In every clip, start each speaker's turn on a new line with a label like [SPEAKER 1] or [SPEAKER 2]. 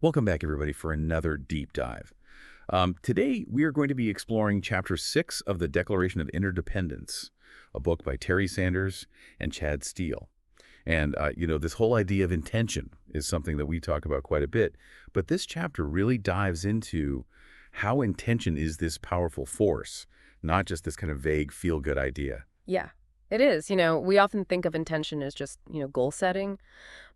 [SPEAKER 1] Welcome back, everybody, for another deep dive. Today, we are going to be exploring Chapter 6 of the Declaration of Interdependence, a book by Terry Sanders and Steele. And, this whole idea of intention is something that we talk about quite a bit. But this chapter really dives into how intention is this powerful force, not just this kind of vague feel-good idea.
[SPEAKER 2] Yeah, it is. We often think of intention as just, goal setting.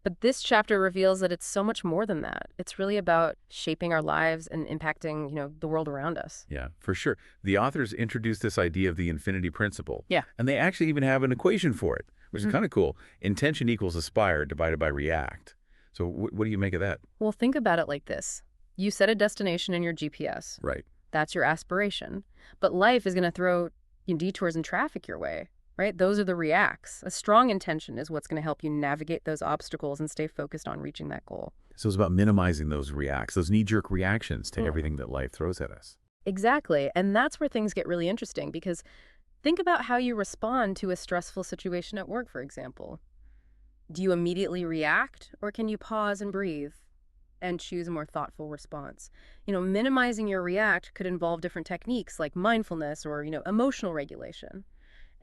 [SPEAKER 2] But this chapter reveals that it's so much more than that. It's really about shaping our lives and impacting, the world around us.
[SPEAKER 1] Yeah, for sure. The authors introduced this idea of the infinity principle.
[SPEAKER 2] Yeah.
[SPEAKER 1] And they actually even have an equation for it, which is kind of cool. Intention equals aspire divided by react. So what do you make of that?
[SPEAKER 2] Well, think about it like this. You set a destination in your GPS.
[SPEAKER 1] Right.
[SPEAKER 2] That's your aspiration. But life is going to throw detours and traffic your way, right? Those are the reacts. A strong intention is what's going to help you navigate those obstacles and stay focused on reaching that goal.
[SPEAKER 1] So it's about minimizing those reacts, those knee-jerk reactions to everything that life throws at us.
[SPEAKER 2] Exactly. And that's where things get really interesting because think about how you respond to a stressful situation at work, for example. Do you immediately react or can you pause and breathe and choose a more thoughtful response? Minimizing your react could involve different techniques like mindfulness or, emotional regulation.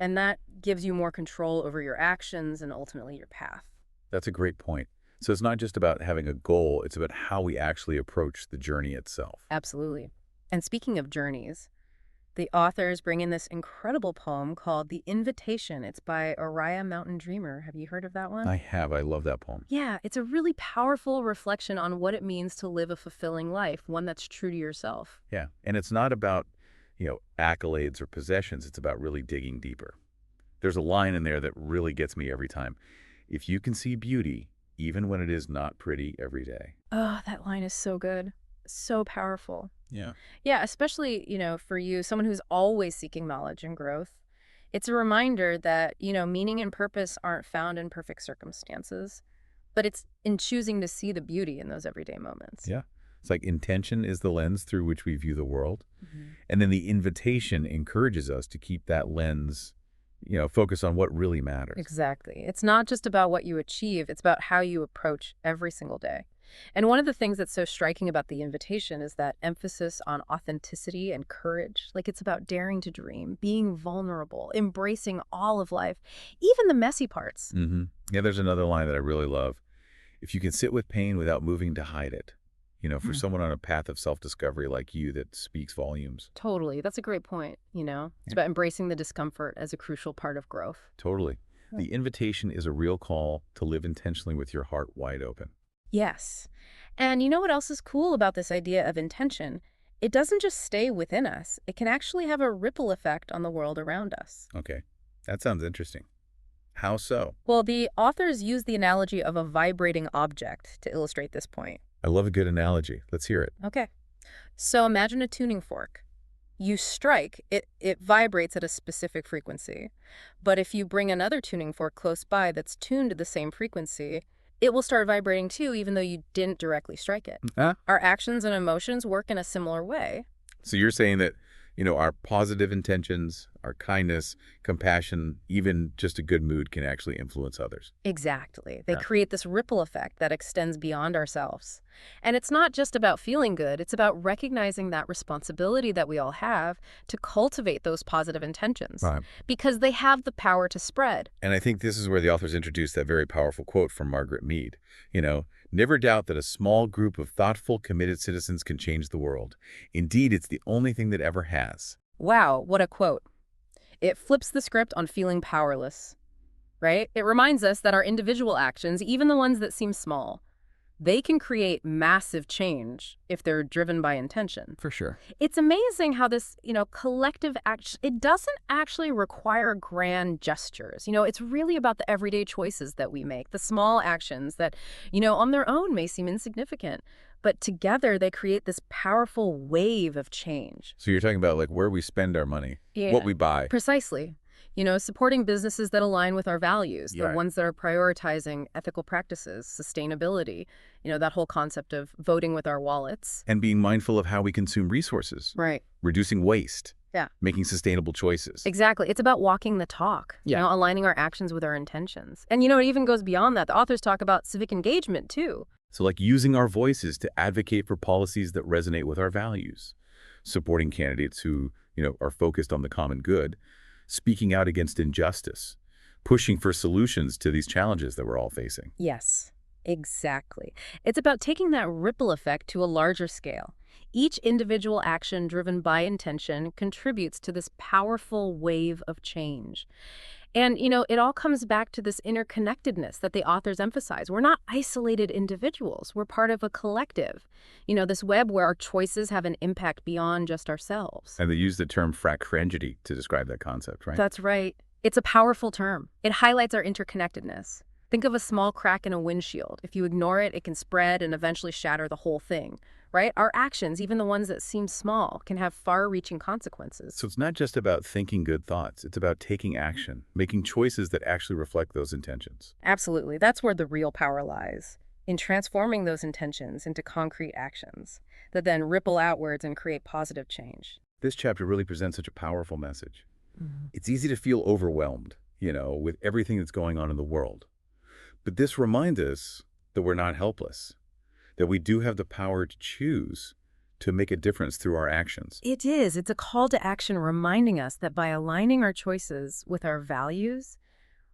[SPEAKER 2] And that gives you more control over your actions and ultimately your path.
[SPEAKER 1] That's a great point. So it's not just about having a goal, it's about how we actually approach the journey itself.
[SPEAKER 2] Absolutely. And speaking of journeys, the authors bring in this incredible poem called The Invitation. It's by Oriah Mountain Dreamer. Have you heard of that one?
[SPEAKER 1] I have. I love that poem.
[SPEAKER 2] Yeah, it's a really powerful reflection on what it means to live a fulfilling life, one that's true to yourself.
[SPEAKER 1] Yeah. And it's not about, accolades or possessions. It's about really digging deeper. There's a line in there that really gets me every time. If you can see beauty, even when it is not pretty every day.
[SPEAKER 2] Oh, that line is so good. So powerful.
[SPEAKER 1] Yeah.
[SPEAKER 2] Yeah, especially, for you, someone who's always seeking knowledge and growth. It's a reminder that, meaning and purpose aren't found in perfect circumstances, but it's in choosing to see the beauty in those everyday moments.
[SPEAKER 1] Yeah. It's like intention is the lens through which we view the world. And then the invitation encourages us to keep that lens, focus on what really matters.
[SPEAKER 2] Exactly. It's not just about what you achieve, it's about how you approach every single day. And one of the things that's so striking about the invitation is that emphasis on authenticity and courage. Like it's about daring to dream, being vulnerable, embracing all of life, even the messy parts.
[SPEAKER 1] Yeah, there's another line that I really love. If you can sit with pain without moving to hide it, for someone on a path of self-discovery like you, that speaks volumes.
[SPEAKER 2] Totally. That's a great point, It's about embracing the discomfort as a crucial part of growth.
[SPEAKER 1] Totally. The invitation is a real call to live intentionally with your heart wide open.
[SPEAKER 2] Yes. And you know what else is cool about this idea of intention? It doesn't just stay within us. It can actually have a ripple effect on the world around us.
[SPEAKER 1] Okay. That sounds interesting. How so?
[SPEAKER 2] Well, the authors use the analogy of a vibrating object to illustrate this point.
[SPEAKER 1] I love a good analogy. Let's hear it.
[SPEAKER 2] Okay. So imagine a tuning fork. You strike, it vibrates at a specific frequency. But if you bring another tuning fork close by that's tuned to the same frequency, it will start vibrating too, even though you didn't directly strike it. Our actions and emotions work in a similar way.
[SPEAKER 1] So you're saying that, our positive intentions, our kindness, compassion, even just a good mood can actually influence others.
[SPEAKER 2] Exactly. They create this ripple effect that extends beyond ourselves. And it's not just about feeling good. It's about recognizing that responsibility that we all have to cultivate those positive intentions.
[SPEAKER 1] Right.
[SPEAKER 2] Because they have the power to spread.
[SPEAKER 1] And I think this is where the authors introduced that very powerful quote from Margaret Mead. Never doubt that a small group of thoughtful, committed citizens can change the world. Indeed, it's the only thing that ever has.
[SPEAKER 2] Wow, what a quote. It flips the script on feeling powerless, right? It reminds us that our individual actions, even the ones that seem small, they can create massive change if they're driven by intention.
[SPEAKER 1] For sure.
[SPEAKER 2] It's amazing how this, collective action, it doesn't actually require grand gestures. It's really about the everyday choices that we make, the small actions that, on their own may seem insignificant, but together they create this powerful wave of change.
[SPEAKER 1] So you're talking about like where we spend our money, what we buy.
[SPEAKER 2] Precisely. Supporting businesses that align with our values, the ones that are prioritizing ethical practices, sustainability, that whole concept of voting with our wallets.
[SPEAKER 1] And being mindful of how we consume resources.
[SPEAKER 2] Right.
[SPEAKER 1] Reducing waste.
[SPEAKER 2] Yeah.
[SPEAKER 1] Making sustainable choices.
[SPEAKER 2] Exactly. It's about walking the talk, aligning our actions with our intentions. And, it even goes beyond that. The authors talk about civic engagement, too.
[SPEAKER 1] So like using our voices to advocate for policies that resonate with our values, supporting candidates who, are focused on the common good, speaking out against injustice, pushing for solutions to these challenges that we're all facing.
[SPEAKER 2] Yes, exactly. It's about taking that ripple effect to a larger scale. Each individual action driven by intention contributes to this powerful wave of change. And, it all comes back to this interconnectedness that the authors emphasize. We're not isolated individuals. We're part of a collective. This web where our choices have an impact beyond just ourselves.
[SPEAKER 1] And they use the term fractegrity to describe that concept, right?
[SPEAKER 2] That's right. It's a powerful term. It highlights our interconnectedness. Think of a small crack in a windshield. If you ignore it, it can spread and eventually shatter the whole thing, right? Our actions, even the ones that seem small, can have far-reaching consequences.
[SPEAKER 1] So it's not just about thinking good thoughts. It's about taking action, making choices that actually reflect those intentions.
[SPEAKER 2] Absolutely. That's where the real power lies, in transforming those intentions into concrete actions that then ripple outwards and create positive change.
[SPEAKER 1] This chapter really presents such a powerful message.
[SPEAKER 2] Mhm.
[SPEAKER 1] It's easy to feel overwhelmed, with everything that's going on in the world. But this reminds us that we're not helpless, that we do have the power to choose to make a difference through our actions.
[SPEAKER 2] It is. It's a call to action reminding us that by aligning our choices with our values,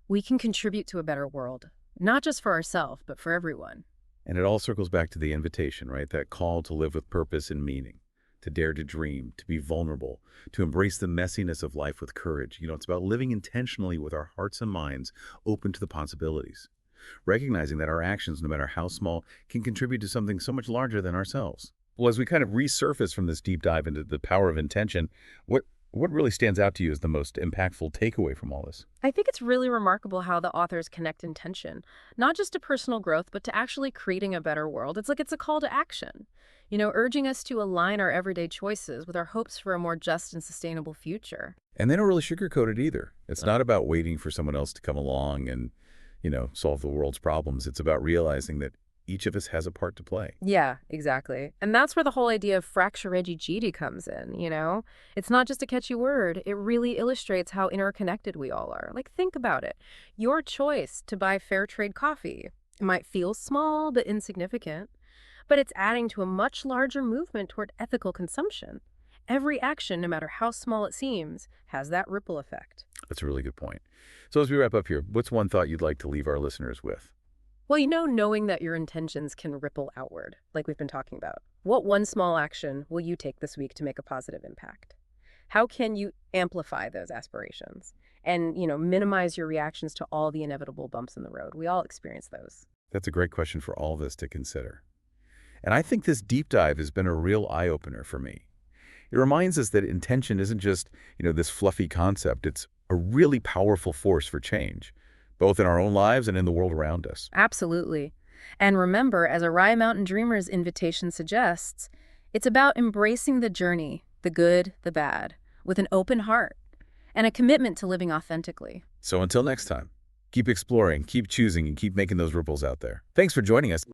[SPEAKER 2] we can contribute to a better world, not just for ourselves, but for everyone.
[SPEAKER 1] And it all circles back to the invitation, right? That call to live with purpose and meaning, to dare to dream, to be vulnerable, to embrace the messiness of life with courage. It's about living intentionally with our hearts and minds open to the possibilities, recognizing that our actions, no matter how small, can contribute to something so much larger than ourselves. Well, as we kind of resurface from this deep dive into the power of intention, what really stands out to you as the most impactful takeaway from all this?
[SPEAKER 2] I think it's really remarkable how the authors connect intention, not just to personal growth, but to actually creating a better world. It's like it's a call to action, urging us to align our everyday choices with our hopes for a more just and sustainable future.
[SPEAKER 1] And they don't really sugarcoat it either. It's not about waiting for someone else to come along and, solve the world's problems. It's about realizing that each of us has a part to play.
[SPEAKER 2] Yeah, exactly. And that's where the whole idea of fracturegity comes in. It's not just a catchy word. It really illustrates how interconnected we all are. Like, think about it. Your choice to buy fair trade coffee, it might feel small but insignificant, but it's adding to a much larger movement toward ethical consumption. Every action, no matter how small it seems, has that ripple effect.
[SPEAKER 1] That's a really good point. So as we wrap up here, what's one thought you'd like to leave our listeners with?
[SPEAKER 2] Well, knowing that your intentions can ripple outward, like we've been talking about. What one small action will you take this week to make a positive impact? How can you amplify those aspirations and, minimize your reactions to all the inevitable bumps in the road? We all experience those.
[SPEAKER 1] That's a great question for all of us to consider. And I think this deep dive has been a real eye-opener for me. It reminds us that intention isn't just, this fluffy concept. It's a really powerful force for change, both in our own lives and in the world around us.
[SPEAKER 2] Absolutely. And remember, as a Rye Mountain Dreamer's invitation suggests, it's about embracing the journey, the good, the bad, with an open heart and a commitment to living authentically.
[SPEAKER 1] So until next time, keep exploring, keep choosing, and keep making those ripples out there. Thanks for joining us.